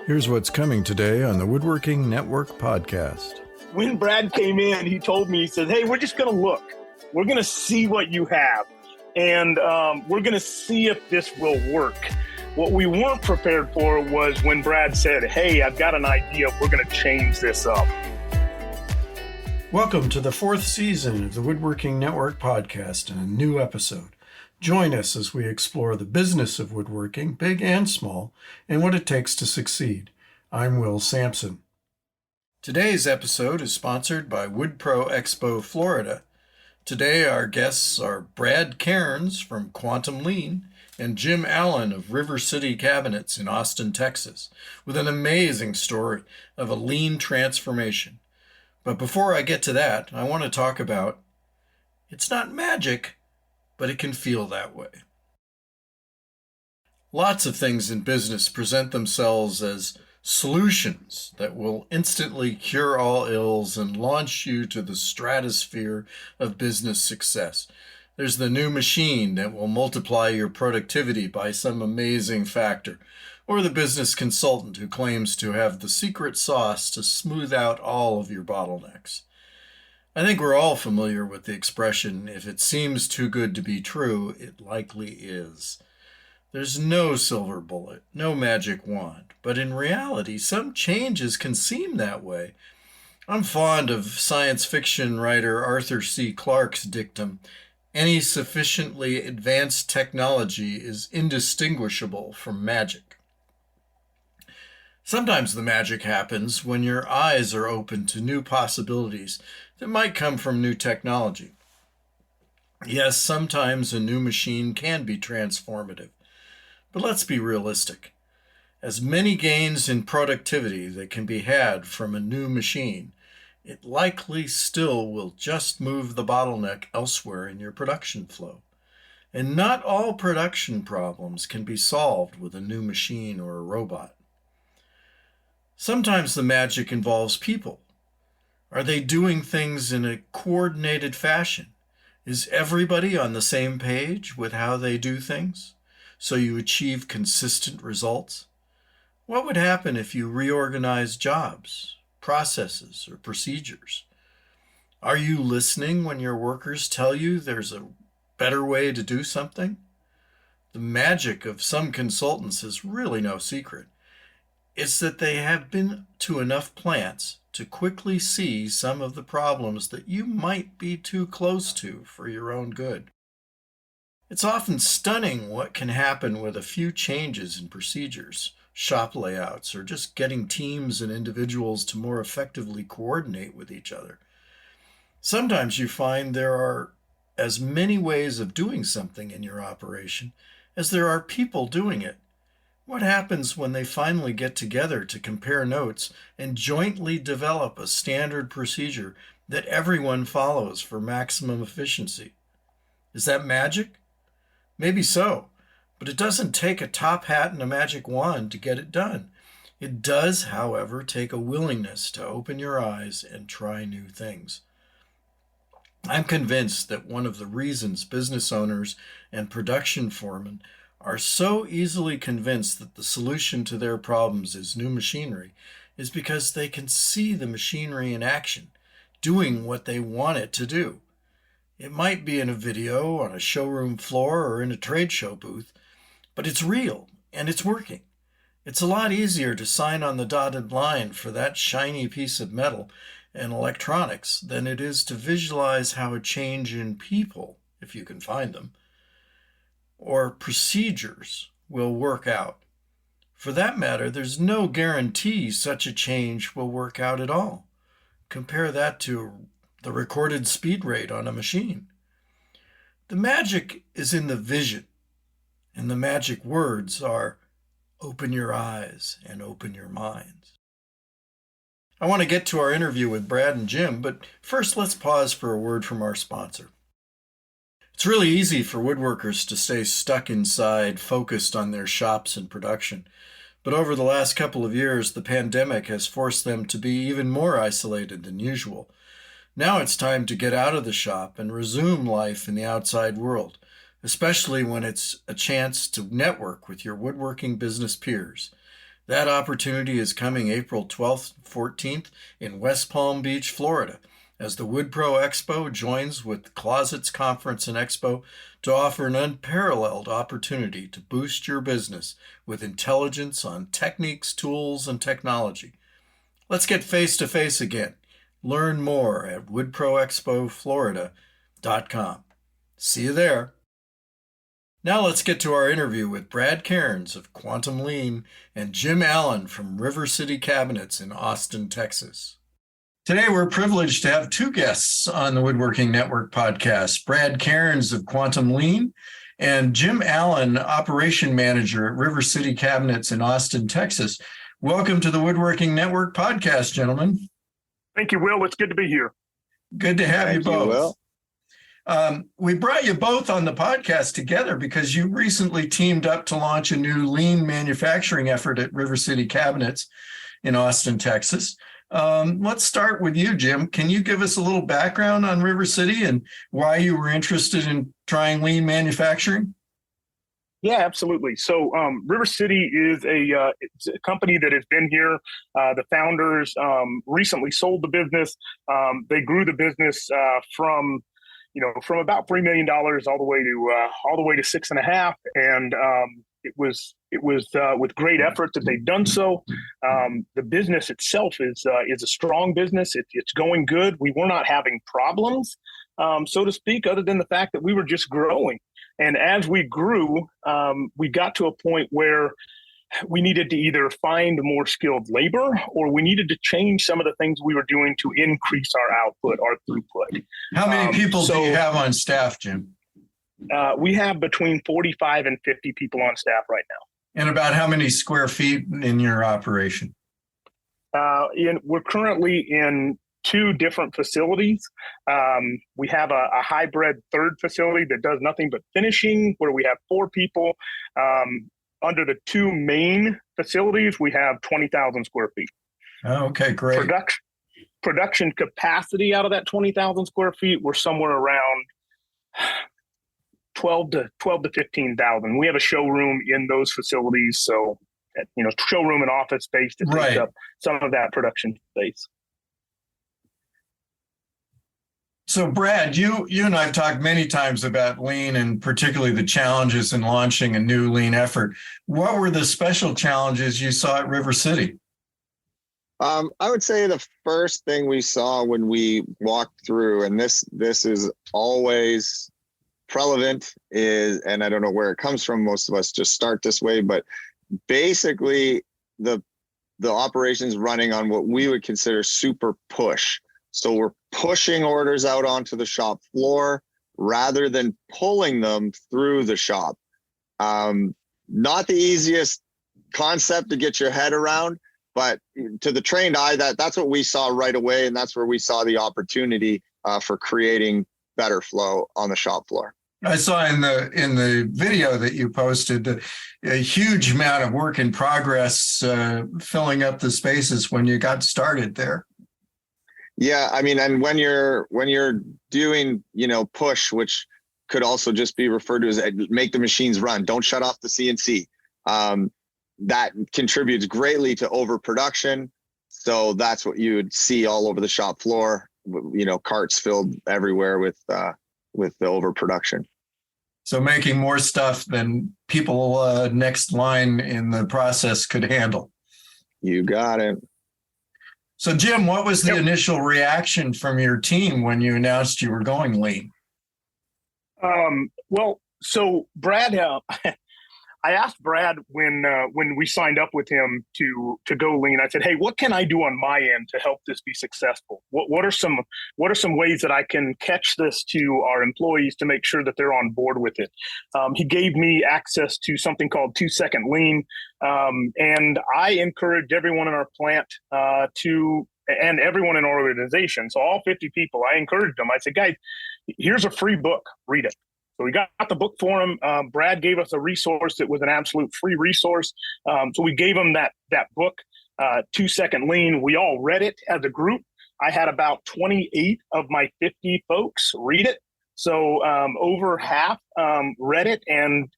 Here's what's coming today on the Woodworking Network podcast. When Brad came in, he told me, he said, hey, we're just going to look. We're going to see what you have. And we're going to see if this will work. What we weren't prepared for was when Brad said, hey, I've got an idea. We're going to change this up. Welcome to the fourth season of the Woodworking Network podcast and a new episode. Join us as we explore the business of woodworking, big and small, and what it takes to succeed. I'm Will Sampson. Today's episode is sponsored by WoodPro Expo Florida. Today our guests are Brad Cairns from Quantum Lean and Jim Allen of River City Cabinets in Austin, Texas, with an amazing story of a lean transformation. But before I get to that, I want to talk about it's not magic, but it can feel that way. Lots of things in business present themselves as solutions that will instantly cure all ills and launch you to the stratosphere of business success. There's the new machine that will multiply your productivity by some amazing factor, or the business consultant who claims to have the secret sauce to smooth out all of your bottlenecks. I think we're all familiar with the expression, if it seems too good to be true, it likely is. There's no silver bullet, no magic wand, but in reality, some changes can seem that way. I'm fond of science fiction writer Arthur C. Clarke's dictum, any sufficiently advanced technology is indistinguishable from magic. Sometimes the magic happens when your eyes are open to new possibilities that might come from new technology. Yes, sometimes a new machine can be transformative, but let's be realistic. As many gains in productivity that can be had from a new machine, it likely still will just move the bottleneck elsewhere in your production flow. And not all production problems can be solved with a new machine or a robot. Sometimes the magic involves people. Are they doing things in a coordinated fashion? Is everybody on the same page with how they do things, so you achieve consistent results? What would happen if you reorganize jobs, processes, or procedures? Are you listening when your workers tell you there's a better way to do something? The magic of some consultants is really no secret. It's that they have been to enough plants to quickly see some of the problems that you might be too close to for your own good. It's often stunning what can happen with a few changes in procedures, shop layouts, or just getting teams and individuals to more effectively coordinate with each other. Sometimes you find there are as many ways of doing something in your operation as there are people doing it. What happens when they finally get together to compare notes and jointly develop a standard procedure that everyone follows for maximum efficiency? Is that magic? Maybe so, but it doesn't take a top hat and a magic wand to get it done. It does, however, take a willingness to open your eyes and try new things. I'm convinced that one of the reasons business owners and production foremen are so easily convinced that the solution to their problems is new machinery is because they can see the machinery in action, doing what they want it to do. It might be in a video, on a showroom floor, or in a trade show booth, but it's real and it's working. It's a lot easier to sign on the dotted line for that shiny piece of metal and electronics than it is to visualize how a change in people, if you can find them, or procedures will work out. For that matter, there's no guarantee such a change will work out at all. Compare that to the recorded speed rate on a machine. The magic is in the vision, and the magic words are open your eyes and open your minds. I want to get to our interview with Brad and Jim, but first let's pause for a word from our sponsor. It's really easy for woodworkers to stay stuck inside, focused on their shops and production. But over the last couple of years, the pandemic has forced them to be even more isolated than usual. Now it's time to get out of the shop and resume life in the outside world, especially when it's a chance to network with your woodworking business peers. That opportunity is coming April 12th, 14th in West Palm Beach, Florida, as the WoodPro Expo joins with Closets Conference and Expo to offer an unparalleled opportunity to boost your business with intelligence on techniques, tools, and technology. Let's get face to face again. Learn more at woodproexpoflorida.com. See you there. Now let's get to our interview with Brad Cairns of Quantum Lean and Jim Allen from River City Cabinets in Austin, Texas. Today we're privileged to have two guests on the Woodworking Network podcast, Brad Cairns of Quantum Lean and Jim Allen, Operation Manager at River City Cabinets in Austin, Texas. Welcome to the Woodworking Network podcast, gentlemen. Thank you, Will. It's good to be here. Good to have you both. Will. We brought you both on the podcast together because you recently teamed up to launch a new lean manufacturing effort at River City Cabinets in Austin, Texas. Let's start with you, Jim. Can you give us a little background on River City and why you were interested in trying lean manufacturing? Yeah, absolutely. So River City is it's a company that has been here. The founders recently sold the business. They grew the business from about $3 million all the way to 6.5, and it was with great effort that they've done so. The business itself is a strong business. It's going good. We were not having problems, so to speak, other than the fact that we were just growing. And as we grew, we got to a point where we needed to either find more skilled labor or we needed to change some of the things we were doing to increase our output, our throughput. How many people do you have on staff, Jim? We have between 45 and 50 people on staff right now. And about how many square feet in your operation? We're currently in two different facilities. We have a hybrid third facility that does nothing but finishing, where we have 4 people. Under the two main facilities, we have 20,000 square feet. Oh, okay, great. Production capacity out of that 20,000 square feet, we're somewhere around 12 to 15,000. We have a showroom in those facilities, so showroom and office space to take up some of that production space. So, Brad, you and I have talked many times about lean and particularly the challenges in launching a new lean effort. What were the special challenges you saw at River City? I would say the first thing we saw when we walked through, and this is always prevalent, and I don't know where it comes from. Most of us just start this way, but basically the operation's running on what we would consider super push. So we're pushing orders out onto the shop floor rather than pulling them through the shop. Not the easiest concept to get your head around, but to the trained eye, that's what we saw right away, and that's where we saw the opportunity for creating better flow on the shop floor. I saw in the video that you posted a huge amount of work in progress filling up the spaces when you got started there. Yeah, I mean, and when you're doing, push, which could also just be referred to as make the machines run, don't shut off the CNC. That contributes greatly to overproduction. So that's what you would see all over the shop floor, carts filled everywhere with the overproduction. So making more stuff than people next line in the process could handle. You got it. So, Jim, what was the initial reaction from your team when you announced you were going lean? So Brad, I asked Brad when we signed up with him to go lean. I said, "Hey, what can I do on my end to help this be successful? What are some ways that I can catch this to our employees to make sure that they're on board with it?" He gave me access to something called 2-second lean, and I encouraged everyone in our plant and everyone in our organization. So all 50 people, I encouraged them. I said, "Guys, here's a free book. Read it." So we got the book for him. Brad gave us a resource that was an absolute free resource. So we gave him that book, 2-second lean. We all read it as a group. I had about 28 of my 50 folks read it. So over half read it, and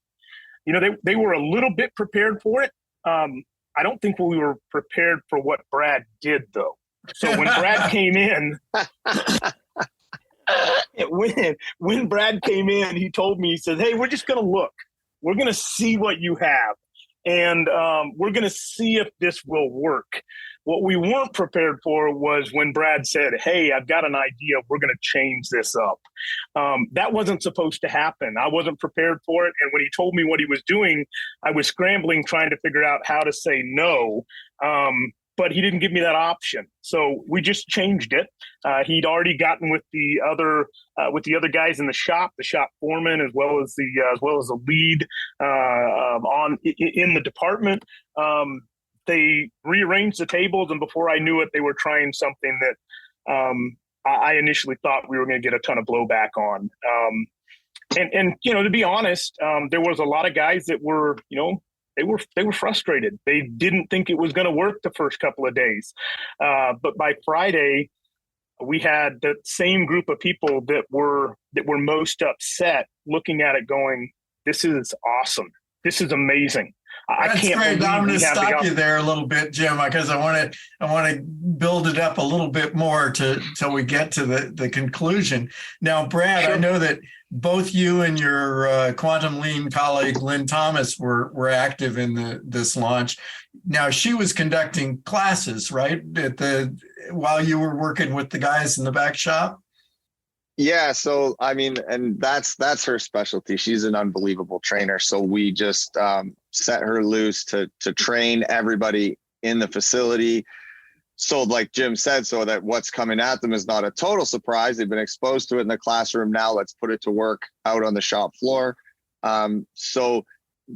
they were a little bit prepared for it. I don't think we were prepared for what Brad did, though. So when Brad came in, when Brad came in, he told me, he said, "Hey, we're just going to look. We're going to see what you have. And we're going to see if this will work." What we weren't prepared for was when Brad said, "Hey, I've got an idea. We're going to change this up." That wasn't supposed to happen. I wasn't prepared for it. And when he told me what he was doing, I was scrambling, trying to figure out how to say no. But he didn't give me that option. So we just changed it. He'd already gotten with the other guys in the shop foreman, as well as the lead in the department. They rearranged the tables, and before I knew it, they were trying something that I initially thought we were going to get a ton of blowback on. And to be honest, there was a lot of guys that were, they were frustrated. They didn't think it was going to work the first couple of days. But by Friday, we had the same group of people that were most upset, looking at it going, "This is awesome. This is amazing." That's great. I'm going to stop you there a little bit, Jim, because I want to build it up a little bit more till we get to the conclusion. Now, Brad, sure. I know that both you and your Quantum Lean colleague Lynn Thomas were active in this launch. Now, she was conducting classes, right, while you were working with the guys in the back shop. Yeah, so I mean, and that's her specialty. She's an unbelievable trainer. So we just set her loose to train everybody in the facility. So like Jim said, so that what's coming at them is not a total surprise. They've been exposed to it in the classroom. Now let's put it to work out on the shop floor. So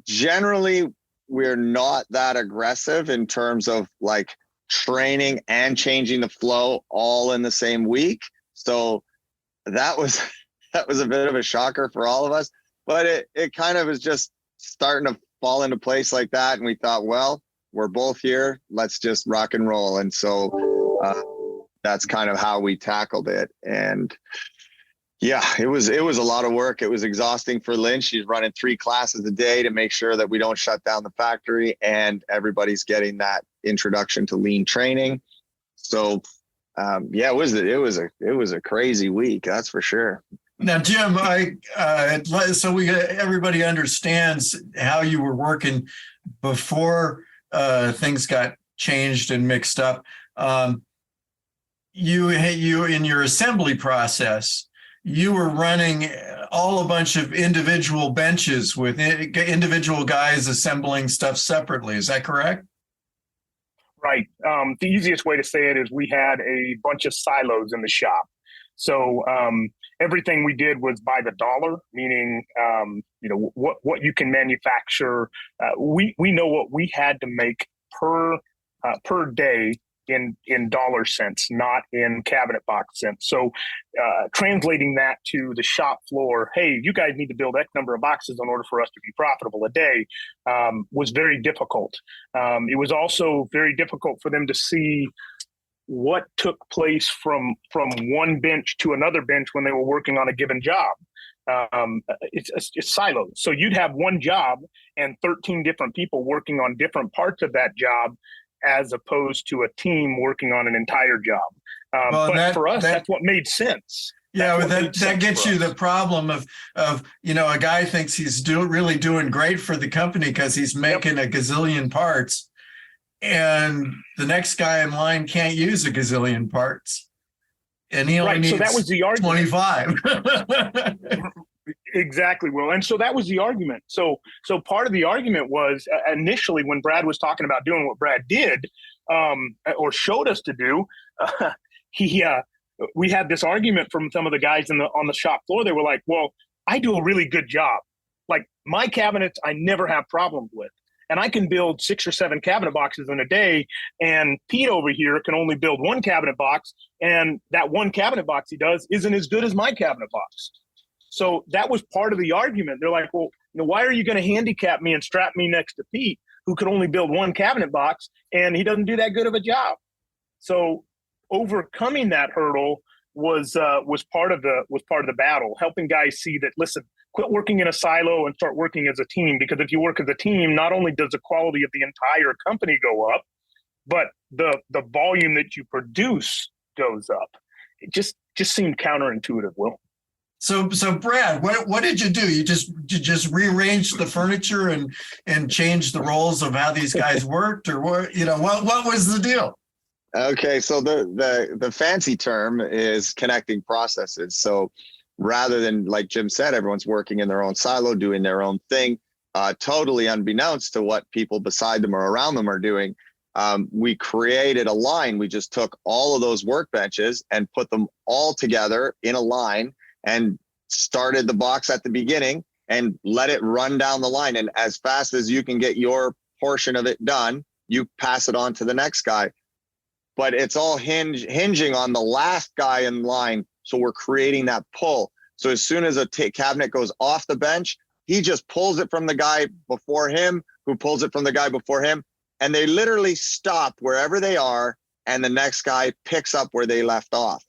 generally, we're not that aggressive in terms of like training and changing the flow all in the same week. So that was a bit of a shocker for all of us, but it kind of is just starting to fall into place like that. And we thought, well, we're both here. Let's just rock and roll. And so that's kind of how we tackled it. And yeah, it was a lot of work. It was exhausting for Lynn. She's running 3 classes a day to make sure that we don't shut down the factory and everybody's getting that introduction to lean training. So yeah, it was a crazy week, that's for sure. Now, Jim, so everybody understands how you were working before things got changed and mixed up. You in your assembly process, you were running a bunch of individual benches with individual guys assembling stuff separately. Is that correct? Right. The easiest way to say it is we had a bunch of silos in the shop. So everything we did was by the dollar, meaning what you can manufacture. We know what we had to make per day in dollar cents, not in cabinet box cents. So translating that to the shop floor, hey, you guys need to build X number of boxes in order for us to be profitable a day, was very difficult. It was also very difficult for them to see what took place from one bench to another bench when they were working on a given job. It's silos. So you'd have one job and 13 different people working on different parts of that job, as opposed to a team working on an entire job. But for us, that's what made sense. Yeah, that gets you the problem of a guy thinks he's really doing great for the company because he's making a gazillion parts, and the next guy in line can't use a gazillion parts, and he only needs so that was the argument. 25. Exactly, Will. And so that was the argument. So part of the argument was initially when Brad was talking about doing what Brad did, or showed us to do, we had this argument from some of the guys on the shop floor. They were like, "Well, I do a really good job. Like my cabinets, I never have problems with. And I can build 6 or 7 cabinet boxes in a day. And Pete over here can only build 1 cabinet box. And that 1 cabinet box he does isn't as good as my cabinet box." So that was part of the argument. They're like, "Well, why are you going to handicap me and strap me next to Pete, who could only build 1 cabinet box, and he doesn't do that good of a job?" So overcoming that hurdle was part of the battle, helping guys see that, listen, Quit working in a silo and start working as a team, because if you work as a team, not only does the quality of the entire company go up, but the volume that you produce goes up. It just seemed counterintuitive, Will. So Brad, what did you do? You just rearranged the furniture and changed the roles of how these guys worked, or what was the deal? Okay, so the fancy term is connecting processes. So rather than, like Jim said, everyone's working in their own silo, doing their own thing, totally unbeknownst to what people beside them or around them are doing, we created a line. We just took all of those workbenches and put them all together in a line and started the box at the beginning and let it run down the line. And as fast as you can get your portion of it done, you pass it on to the next guy. But it's all hinging on the last guy in line. So we're creating that pull. So as soon as a cabinet goes off the bench, he just pulls it from the guy before him, who pulls it from the guy before him. And they literally stop wherever they are, and the next guy picks up where they left off.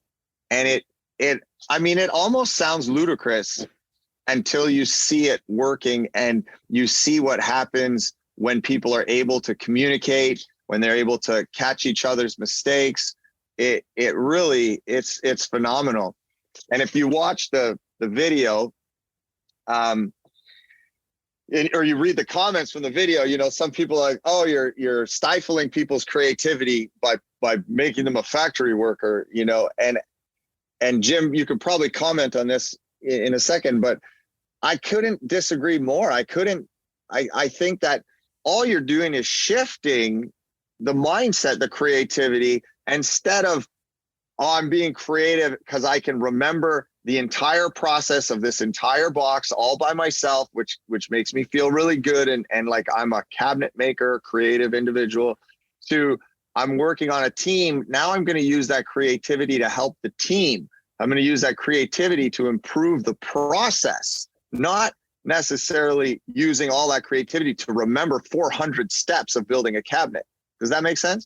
And it almost sounds ludicrous until you see it working and you see what happens when people are able to communicate, when they're able to catch each other's mistakes. It's phenomenal. And if you watch the video, or you read the comments from the video, some people are like, oh, you're stifling people's creativity by making them a factory worker, and Jim, you could probably comment on this in a second, but I couldn't disagree more. I think that all you're doing is shifting the mindset, the creativity, instead of, oh, I'm being creative because I can remember the entire process of this entire box all by myself, which makes me feel really good and like I'm a cabinet maker, creative individual, to I'm working on a team. Now I'm going to use that creativity to help the team. I'm going to use that creativity to improve the process, not necessarily using all that creativity to remember 400 steps of building a cabinet. Does that make sense?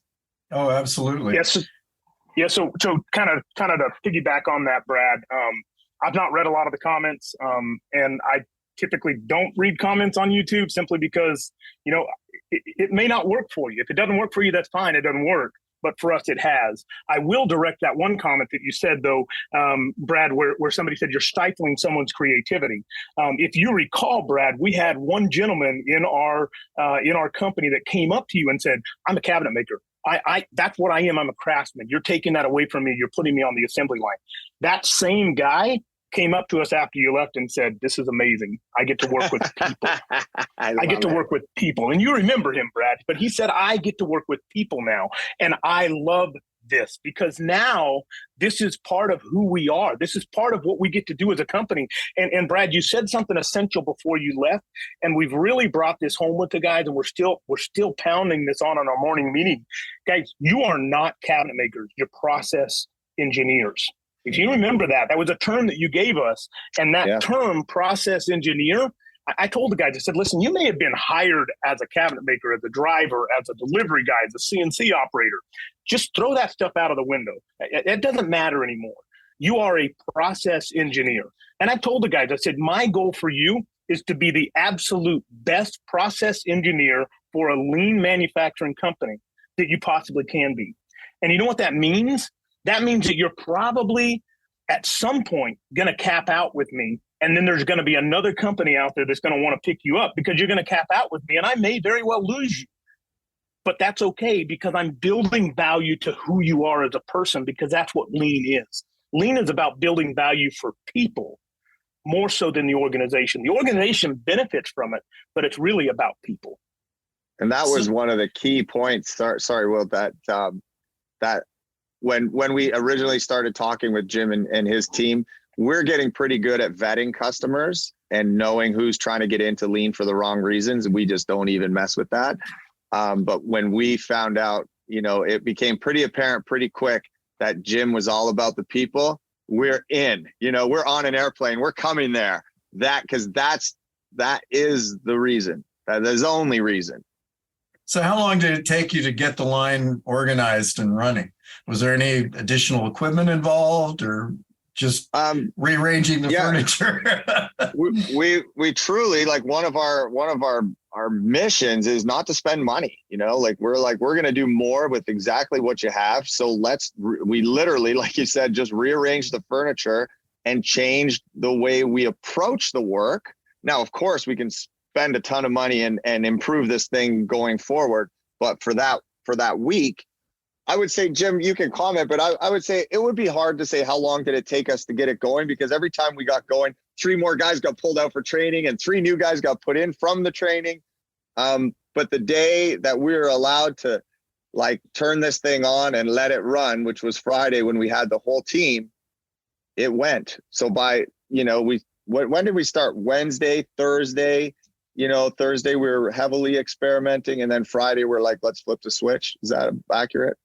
Oh, absolutely. Yes. Yeah. So kind of to piggyback on that, Brad, I've not read a lot of the comments, and I typically don't read comments on YouTube simply because, it may not work for you. If it doesn't work for you, that's fine. It doesn't work. But for us, it has. I will direct that one comment that you said, though, Brad, where somebody said you're stifling someone's creativity. If you recall, Brad, we had one gentleman in our company that came up to you and said, "I'm a cabinet maker. That's what I am. I'm a craftsman. You're taking that away from me. You're putting me on the assembly line." That same guy came up to us after you left and said, "This is amazing. I get to work with people. I get to work with people." And you remember him, Brad, but he said, "I get to work with people now." And I love this because now this is part of who we are. This is part of what we get to do as a company. And Brad, you said something essential before you left, and we've really brought this home with the guys, and we're still pounding this on our morning meeting. Guys, you are not cabinet makers. You're process engineers. If you remember that was a term that you gave us. And that term, process engineer, I told the guys, I said, listen, you may have been hired as a cabinet maker, as a driver, as a delivery guy, as a CNC operator. Just throw that stuff out of the window. It doesn't matter anymore. You are a process engineer. And I told the guys, I said, my goal for you is to be the absolute best process engineer for a lean manufacturing company that you possibly can be. And you know what that means? That means that you're probably at some point going to cap out with me. And then there's going to be another company out there that's going to want to pick you up because you're going to cap out with me. And I may very well lose you. But that's okay because I'm building value to who you are as a person, because that's what lean is. Lean is about building value for people more so than the organization. The organization benefits from it, but it's really about people. And that was one of the key points. Sorry, Will, that when we originally started talking with Jim and his team, we're getting pretty good at vetting customers and knowing who's trying to get into lean for the wrong reasons. We just don't even mess with that. But when we found out, it became pretty apparent pretty quick that Jim was all about the people. We're in, we're on an airplane. We're coming there. Because that is the reason. That is the only reason. So how long did it take you to get the line organized and running? Was there any additional equipment involved or? just Um, rearranging the yeah, furniture. we truly, like, one of our missions is not to spend money, like we're going to do more with exactly what you have. So we literally, like you said, just rearrange the furniture and change the way we approach the work. Now, of course, we can spend a ton of money and improve this thing going forward. But for that week, I would say, Jim, you can comment, but I would say it would be hard to say how long did it take us to get it going, because every time we got going, 3 more guys got pulled out for training and 3 new guys got put in from the training. But the day that we were allowed to turn this thing on and let it run, which was Friday when we had the whole team, it went. So when did we start? Wednesday, Thursday, Thursday we were heavily experimenting, and then Friday we're like, let's flip the switch. Is that accurate?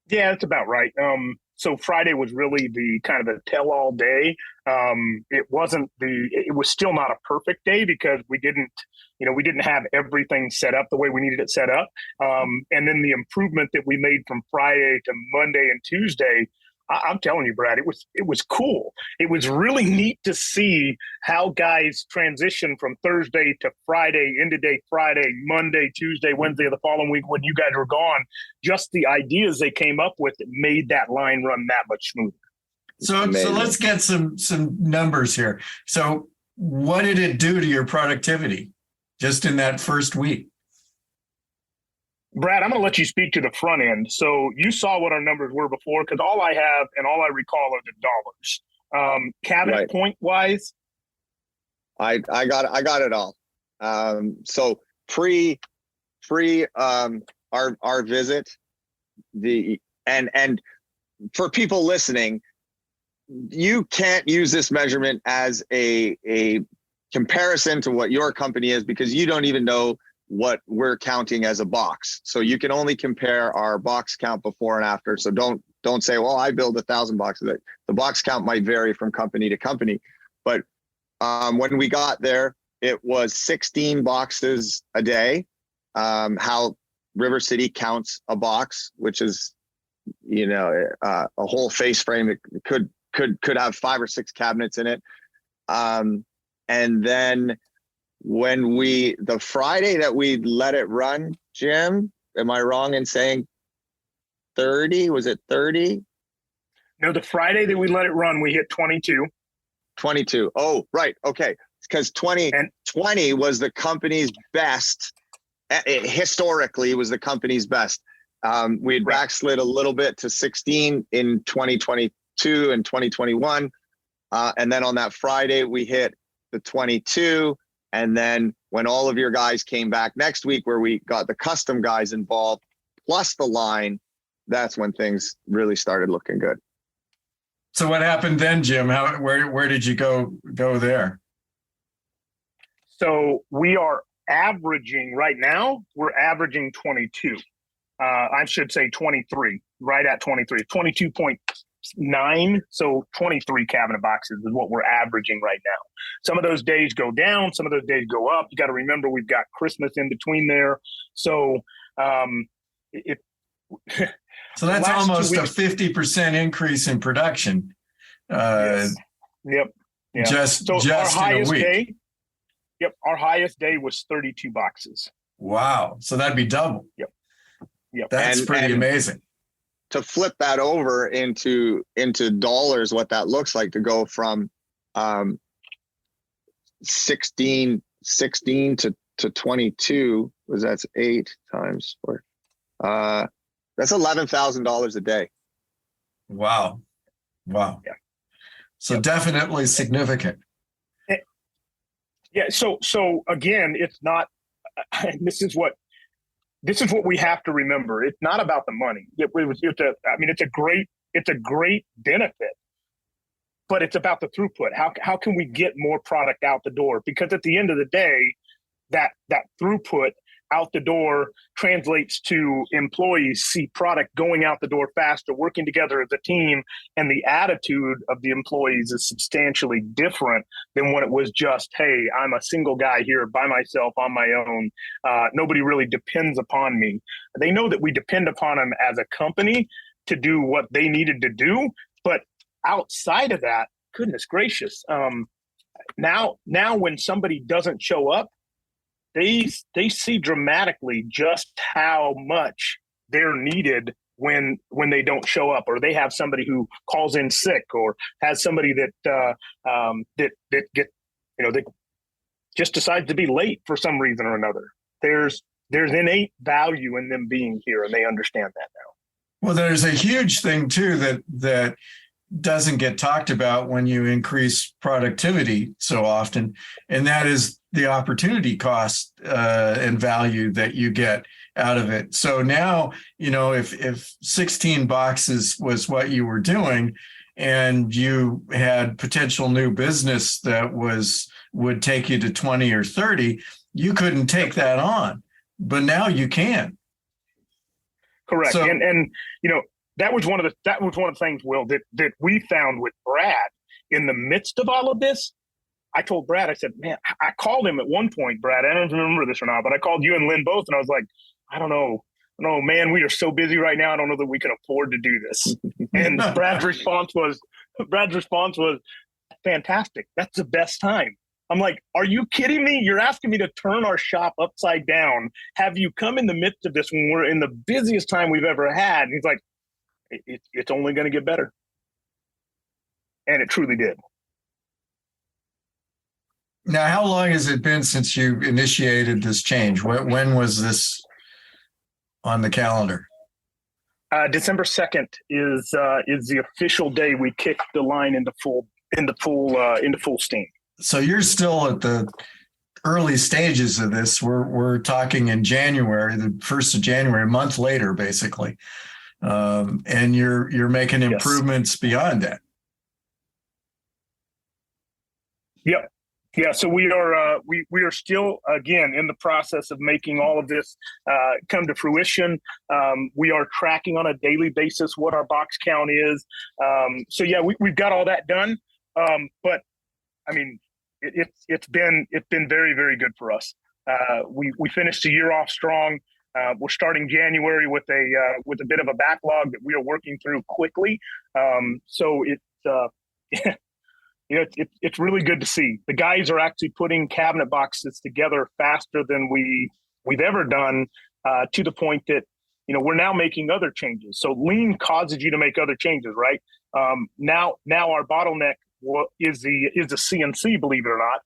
Yeah, that's about right. So Friday was really the kind of the tell-all day. It was still not a perfect day because we didn't have everything set up the way we needed it set up. And then the improvement that we made from Friday to Monday and Tuesday, I'm telling you, Brad, it was cool. It was really neat to see how guys transition from Thursday to Friday, end of day Friday, Monday, Tuesday, Wednesday of the following week when you guys were gone. Just the ideas they came up with that made that line run that much smoother. So let's get some numbers here. So what did it do to your productivity just in that first week? Brad, I'm going to let you speak to the front end. So you saw what our numbers were before, because all I have and all I recall are the dollars. Cabinet Right. point wise, I got it all. So pre our visit, and for people listening, you can't use this measurement as a comparison to what your company is, because you don't even know what we're counting as a box. So you can only compare our box count before and after. So don't say, well, I build 1,000 boxes. The box count might vary from company to company. But when we got there, it was 16 boxes a day. How River City counts a box, which is, a whole face frame. It could have 5 or 6 cabinets in it. And then when the Friday that we let it run, Jim, am I wrong in saying 30? Was it 30? No, the Friday that we let it run, we hit 22. 22. Oh, right. Okay. Because 2020 was the company's best. Historically, it was the company's best. We had backslid a little bit to 16 in 2022 and 2021. And then on that Friday, we hit the 22. And then when all of your guys came back next week, where we got the custom guys involved, plus the line, that's when things really started looking good. So what happened then, Jim? Where did you go there? So we are averaging right now, we're averaging 22. I should say 23, right at 23, 22.9. So 23 cabinet boxes is what we're averaging right now. Some of those days go down, some of those days go up. You got to remember we've got Christmas in between there. So so that's almost a 50% increase in production. Yes. Yep. Yeah. Just our in a week. Day, our highest day was 32 boxes. Wow. So that'd be double. Yep. That's pretty amazing. To flip that over into dollars, what that looks like to go from 16 to 22, was that's 8 times 4. That's $11,000 a day. Wow. Yeah. So definitely significant. Yeah. So again, it's not. This is what we have to remember. It's not about the money. It's a great benefit, but it's about the throughput. How can we get more product out the door? Because at the end of the day, that throughput out the door translates to employees see product going out the door faster, working together as a team, and the attitude of the employees is substantially different than when it was just, hey, I'm a single guy here by myself on my own. Nobody really depends upon me. They know that we depend upon them as a company to do what they needed to do, but outside of that, goodness gracious, now when somebody doesn't show up, they see dramatically just how much they're needed when they don't show up, or they have somebody who calls in sick, or has somebody that that just decides to be late for some reason or another. There's innate value in them being here, and they understand that now. Well, there's a huge thing too that doesn't get talked about when you increase productivity so often, and that is the opportunity cost and value that you get out of it. So now, if 16 boxes was what you were doing, and you had potential new business that would take you to 20 or 30, you couldn't take that on, but now you can. Correct. So, and that was one of the things, Will, that we found with Brad in the midst of all of this. I told Brad, I said, man, I called him at one point, Brad, I don't remember this or not, but I called you and Lynn both, and I was like, I don't know, man, we are so busy right now. I don't know that we can afford to do this. And Brad's response was fantastic. That's the best time. I'm like, are you kidding me? You're asking me to turn our shop upside down, have you come in the midst of this when we're in the busiest time we've ever had? And he's like, it's only going to get better. And it truly did. Now, how long has it been since you initiated this change? When was this on the calendar? December 2nd is the official day we kicked the line into full steam. So you're still at the early stages of this. We're talking in January, the 1st of January, a month later, basically, and you're making improvements beyond that. Yep. Yeah, so we are still, again, in the process of making all of this come to fruition. We are tracking on a daily basis what our box count is. So yeah, we've got all that done. But I mean, it's been very, very good for us. We finished the year off strong. We're starting January with a bit of a backlog that we are working through quickly. So it's it's really good to see. The guys are actually putting cabinet boxes together faster than we've ever done, to the point that, we're now making other changes. So lean causes you to make other changes, right? Now our bottleneck is the CNC, believe it or not,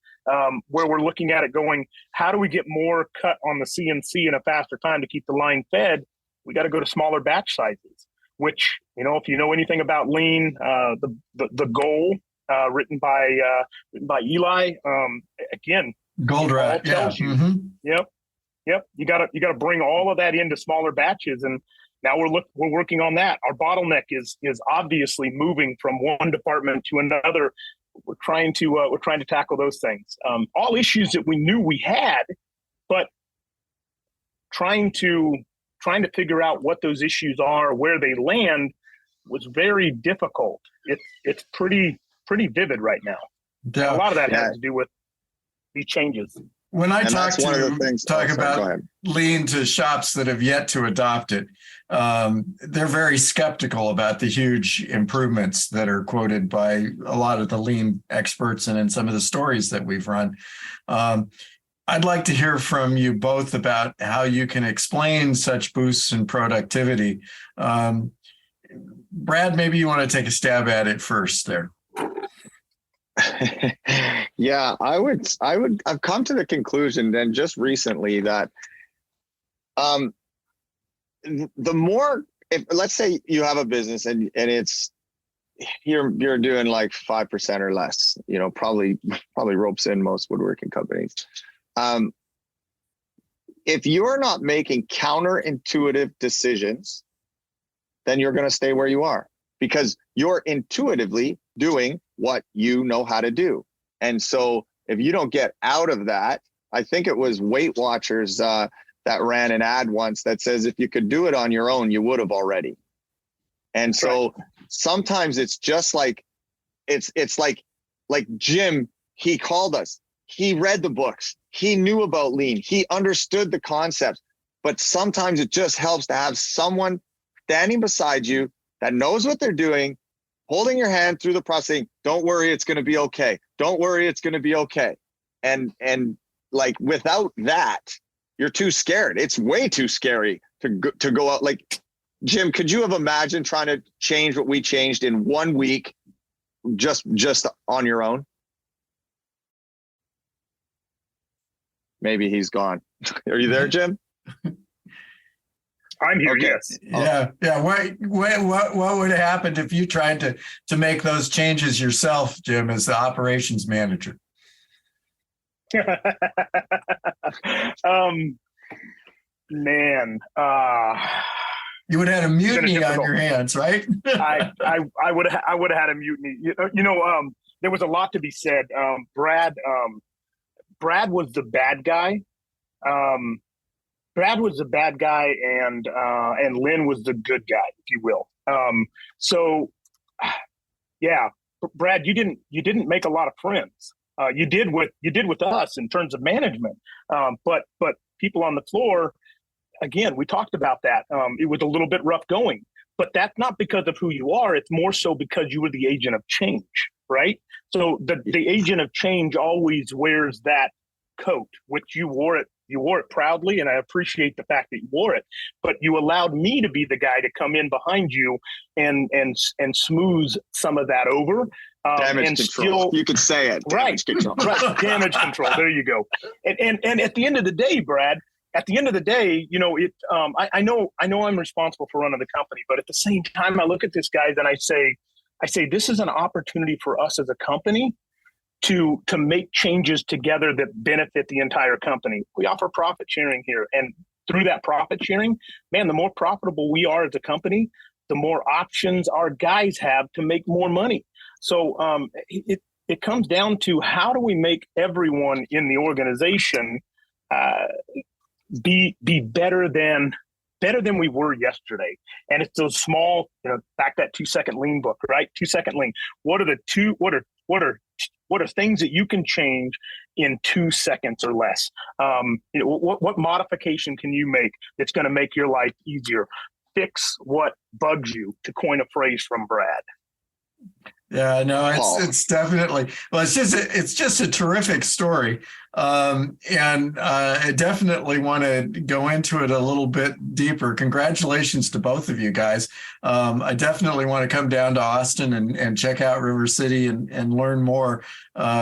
where we're looking at it going, how do we get more cut on the CNC in a faster time to keep the line fed? We got to go to smaller batch sizes, which, if you know anything about lean, the goal, written by Eli. Again, Goldratt. Yeah. Mm-hmm. Yep. You gotta bring all of that into smaller batches, and now we're working on that. Our bottleneck is obviously moving from one department to another. We're trying to tackle those things. All issues that we knew we had, but trying to figure out what those issues are, where they land, was very difficult. It's pretty vivid right now. Yeah. A lot of that has to do with these changes. When I talk about lean to shops that have yet to adopt it, they're very skeptical about the huge improvements that are quoted by a lot of the lean experts and in some of the stories that we've run. I'd like to hear from you both about how you can explain such boosts in productivity. Brad, maybe you want to take a stab at it first there. Yeah, I've come to the conclusion then just recently that the more, let's say you have a business and it's you're doing like 5% or less, probably ropes in most woodworking companies. If you're not making counterintuitive decisions, then you're going to stay where you are, because you're intuitively doing what you know how to do. And so if you don't get out of that, I think it was Weight Watchers that ran an ad once that says, if you could do it on your own, you would have already. And so sometimes it's just like, it's like Jim, he called us, he read the books, he knew about lean, he understood the concepts, but sometimes it just helps to have someone standing beside you that knows what they're doing holding your hand through the process, saying, don't worry, it's going to be okay. Don't worry, it's going to be okay. And like, without that, you're too scared. It's way too scary to go out. Like, Jim, could you have imagined trying to change what we changed in 1 week, just on your own? Maybe he's gone. Are you there, Jim? I'm here. Okay. Yes. Yeah. What would have happened if you tried to make those changes yourself, Jim, as the operations manager? Man, you would have had a mutiny on your hands, right? I would have had a mutiny. There was a lot to be said. Brad was the bad guy. Brad was the bad guy, and Lynn was the good guy, if you will. So, yeah, Brad, you didn't make a lot of friends. You did with us in terms of management, but people on the floor, again, we talked about that. It was a little bit rough going, but that's not because of who you are. It's more so because you were the agent of change, right? So the agent of change always wears that coat, which you wore it proudly, and I appreciate the fact that you wore it. But you allowed me to be the guy to come in behind you and smooth some of that over. Damage and control. You could say it. Damage control. Right. Damage control. There you go. And at the end of the day, Brad, I know I'm responsible for running the company, but at the same time, I look at this guys and I say, this is an opportunity for us as a company to make changes together that benefit the entire company. We offer profit sharing here, and through that profit sharing, man, the more profitable we are as a company, the more options our guys have to make more money. So it comes down to, how do we make everyone in the organization be better than we were yesterday? And it's those small, back that 2-second lean book, right? 2-second lean. What are things that you can change in 2 seconds or less? What modification can you make that's going to make your life easier? Fix what bugs you, to coin a phrase from Brad. Yeah, no, it's definitely, well, it's just a terrific story. And I definitely want to go into it a little bit deeper. Congratulations to both of you guys. I definitely want to come down to Austin and check out River City and learn more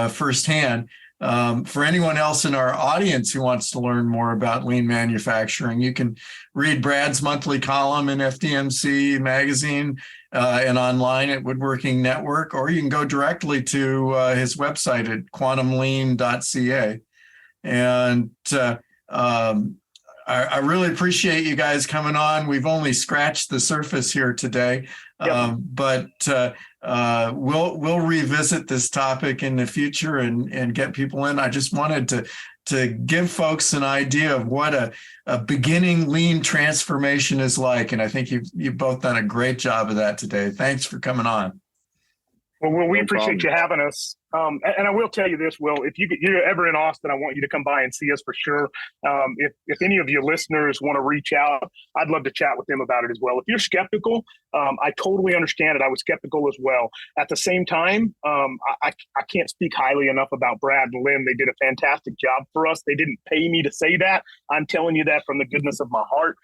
firsthand. For anyone else in our audience who wants to learn more about lean manufacturing, you can read Brad's monthly column in FDMC magazine and online at Woodworking Network, or you can go directly to his website at quantumlean.ca. And I really appreciate you guys coming on. We've only scratched the surface here today, but we'll revisit this topic in the future and get people in. I just wanted to give folks an idea of what a beginning lean transformation is like. And I think you've both done a great job of that today. Thanks for coming on. Well, we appreciate you having us. And I will tell you this, Will, if you're ever in Austin, I want you to come by and see us for sure. If any of your listeners want to reach out, I'd love to chat with them about it as well. If you're skeptical, I totally understand it. I was skeptical as well. At the same time, I can't speak highly enough about Brad and Lynn. They did a fantastic job for us. They didn't pay me to say that. I'm telling you that from the goodness of my heart.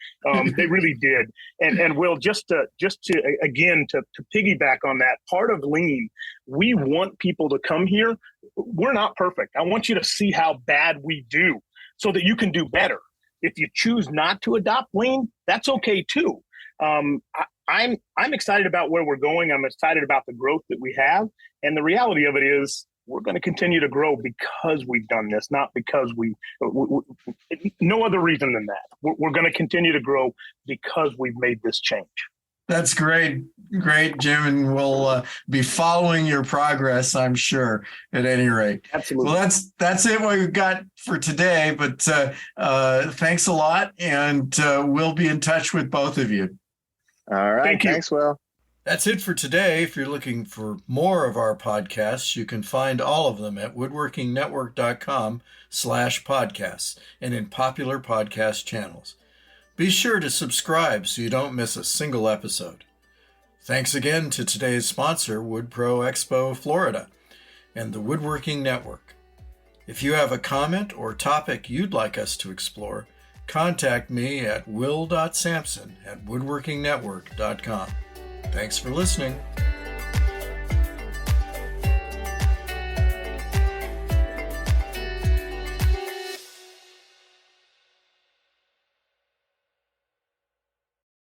They really did. And Will, just to piggyback on that, part of lean, we want people to come here. We're not perfect. I want you to see how bad we do so that you can do better. If you choose not to adopt lean, that's okay too. I'm excited about where we're going. I'm excited about the growth that we have. And the reality of it is, we're going to continue to grow because we've done this, not because no other reason than that. We're going to continue to grow because we've made this change. That's great, Jim, and we'll be following your progress, I'm sure, at any rate. Absolutely. Well, that's it what we've got for today, but thanks a lot, and we'll be in touch with both of you. All right. Thanks, Will. That's it for today. If you're looking for more of our podcasts, you can find all of them at woodworkingnetwork.com/podcasts and in popular podcast channels. Be sure to subscribe so you don't miss a single episode. Thanks again to today's sponsor, Wood Pro Expo Florida, and the Woodworking Network. If you have a comment or topic you'd like us to explore, contact me at will.sampson@woodworkingnetwork.com. Thanks for listening.